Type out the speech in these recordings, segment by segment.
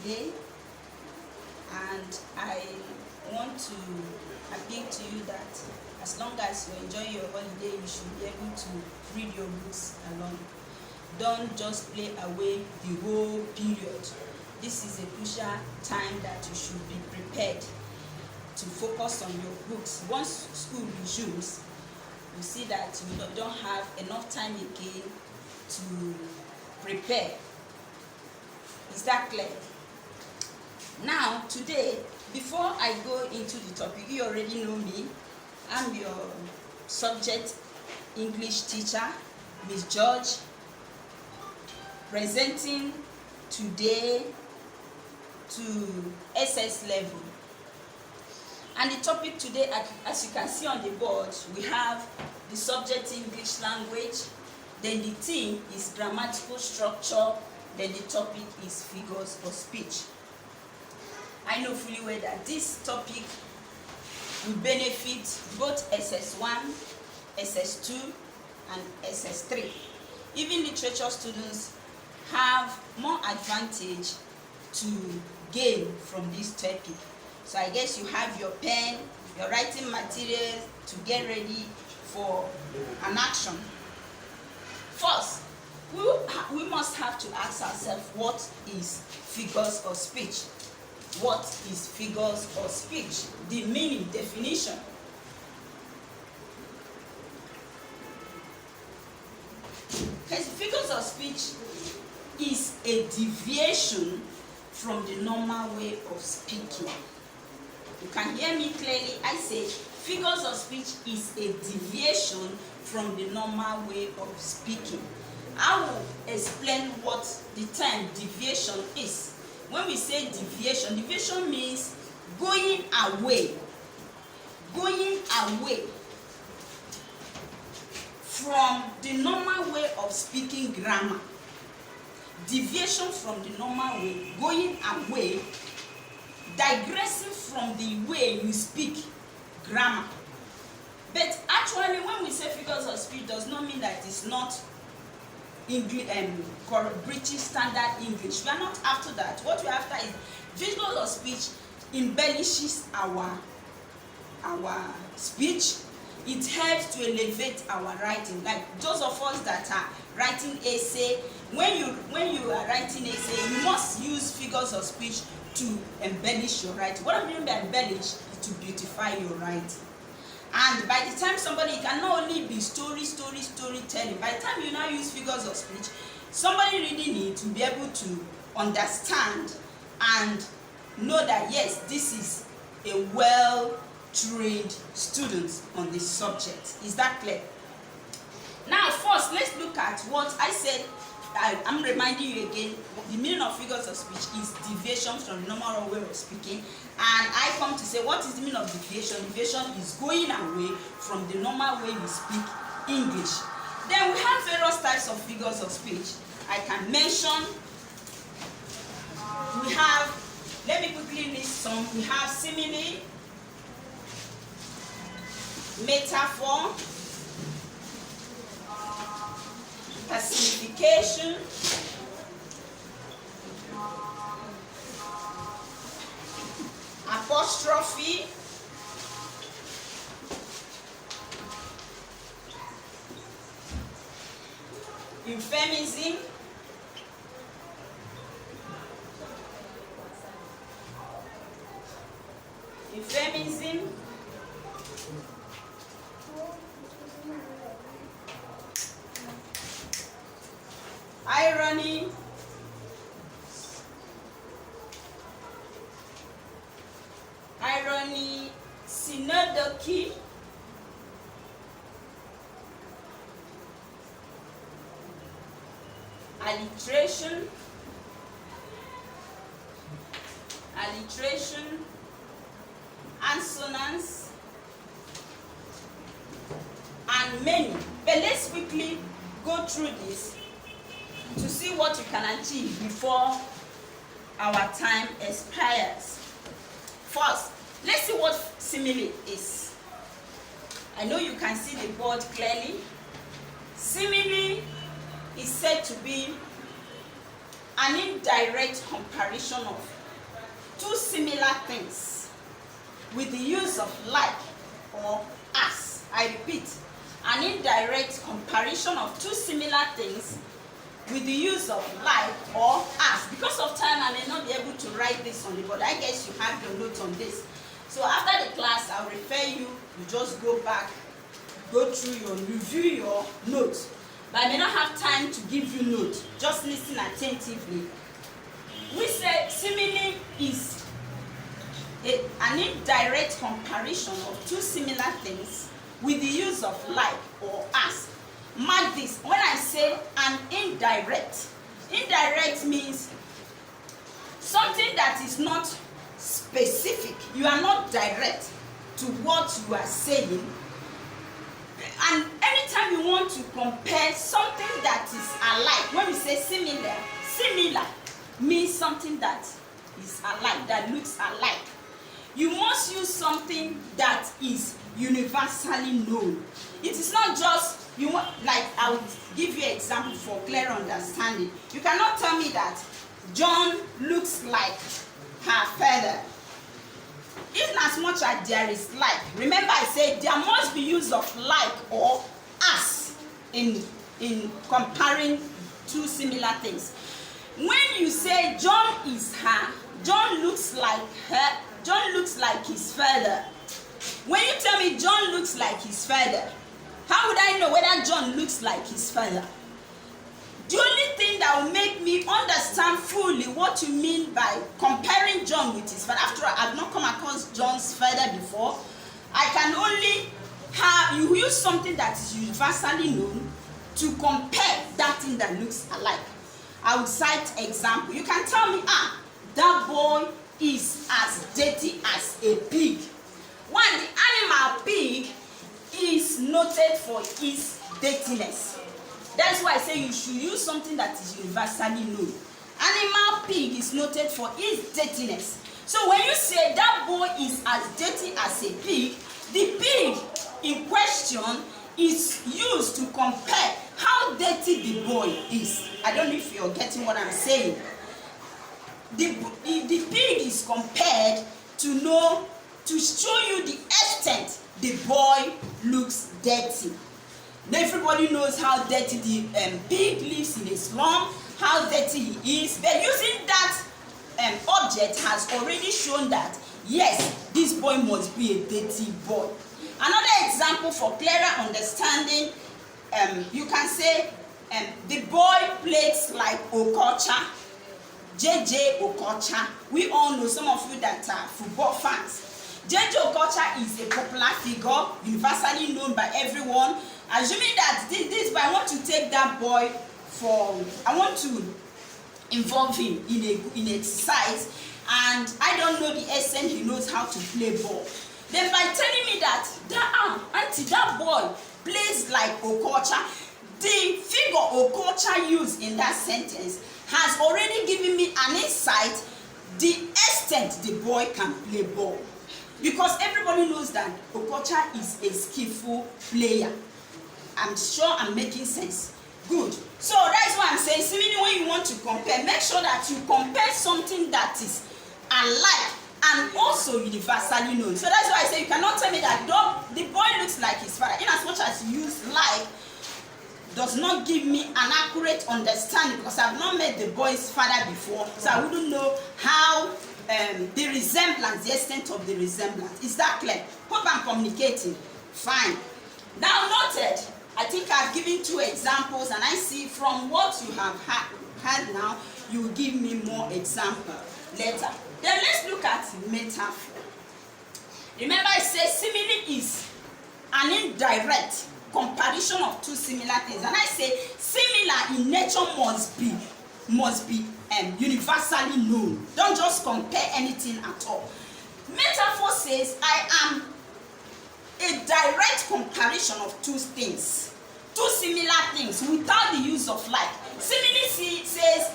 holiday, and I want to appeal to you that as long as you're enjoying your holiday, you should be able to read your books alone. Don't just play away the whole period. This is a crucial time that you should be prepared to focus on your books. Once school resumes, you see that you don't have enough time again to prepare. Is that clear? Now, today, before I go into the topic, you already know me. I'm your subject English teacher, Miss George, presenting today to SS level. And the topic today, as you can see on the board, we have the subject English language, then the theme is grammatical structure, then the topic is figures of speech. I know fully well that this topic will benefit both SS1, SS2, and SS3. Even literature students have more advantage to gain from this topic. So I guess you have your pen, your writing materials to get ready for an action. First, we must have to ask ourselves, what is figures of speech? What is figures of speech? The meaning, definition. Because figures of speech is a deviation from the normal way of speaking. You can hear me clearly. I say figures of speech is a deviation from the normal way of speaking. I will explain what the term deviation is. When we say deviation, deviation means going away from the normal way of speaking grammar. Deviation from the normal way, going away, digressing from the way you speak grammar. But actually, when we say figures of speech, does not mean that it's not English, British standard English. We are not after that. What we are after is figures of speech embellishes our speech. It helps to elevate our writing. Like those of us that are writing essay, when you are writing essay, you must use figures of speech to embellish your writing. What I mean by embellish is to beautify your writing. And by the time somebody, it can not only be storytelling. By the time you now use figures of speech, somebody reading it will be able to understand and know that yes, this is a well-trained student on this subject. Is that clear? Now, first, let's look at what I said. I'm reminding you again, the meaning of figures of speech is deviation from the normal way of speaking. And I come to say, what is the meaning of deviation? Deviation is going away from the normal way we speak English. Then we have various types of figures of speech. I can mention, we have, let me quickly list some. We have simile, metaphor, personification, apostrophe, euphemism, irony, synecdoche, alliteration, assonance, and many. But let's quickly go through this to see what you can achieve before our time expires. First, let's see what simile is. I know you can see the board clearly. Simile is said to be an indirect comparison of two similar things with the use of like or as. I repeat, an indirect comparison of two similar things with the use of like or as. Because of time, I may not be able to write this on the board. I guess you have your notes on this. So after the class, I'll refer you. You just go back, go through your, review your notes. But I may not have time to give you notes. Just listen attentively. We said simile is an indirect comparison of two similar things with the use of like or as. Mark this. When I say an indirect, indirect means something that is not specific. You are not direct to what you are saying. And anytime you want to compare something that is alike, when we say similar, similar means something that is alike, that looks alike. You must use something that is universally known. It is not just, you want, like I will give you an example for clear understanding. You cannot tell me that John looks like her father. In as much as there is like, remember I said there must be use of like or as in comparing two similar things. When you say John is her, John looks like her, John looks like his father. When you tell me John looks like his father, how would I know whether John looks like his father? The only thing that will make me understand fully what you mean by comparing John with his father, after all, I've not come across John's father before, I can only have, you use something that is universally known to compare that thing that looks alike. I would cite example. You can tell me, that boy is as dirty as a pig. One, the animal pig is noted for its dirtiness. That's why I say you should use something that is universally known. Animal pig is noted for its dirtiness. So when you say that boy is as dirty as a pig, the pig in question is used to compare how dirty the boy is. I don't know if you're getting what I'm saying. The pig is compared to know, to show you the extent the boy looks dirty. Everybody knows how dirty the pig lives in a slum, how dirty he is. But using that object has already shown that, yes, this boy must be a dirty boy. Another example for clearer understanding, you can say the boy plays like Okocha, JJ Okocha. We all know, some of you that are football fans. JJ Okocha is a popular figure, universally known by everyone. Assuming that this, but I want to take that boy for, I want to involve him in exercise, and I don't know the extent he knows how to play ball. Then by telling me that auntie, that boy plays like Okocha, the figure Okocha used in that sentence has already given me an insight the extent the boy can play ball. Because everybody knows that Okocha is a skillful player. I'm sure I'm making sense. Good. So that's why I'm saying, similarly, when you want to compare, make sure that you compare something that is alike and also universally known. So that's why I say you cannot tell me that the boy looks like his father. In as much as you use like, does not give me an accurate understanding, because I've not met the boy's father before, so I wouldn't know how the resemblance, the extent of the resemblance. Is that clear? Hope I'm communicating. Fine. Now noted, I think I've given two examples, and I see from what you have had now, you will give me more examples later. Then let's look at metaphor. Remember I said simile is an indirect comparison of two similar things, and I say similar in nature must be universally known. Don't just compare anything at all. Metaphor says I am a direct comparison of two things, two similar things without the use of like. Simile says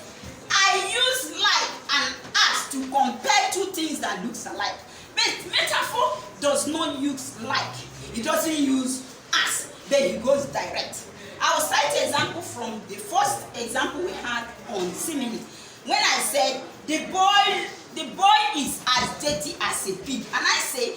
I use like and as to compare two things that looks alike. But metaphor does not use like. It doesn't use as. Then it goes direct. I will cite an example from the first example we had on simile. when I said the boy is as dirty as a pig, and I say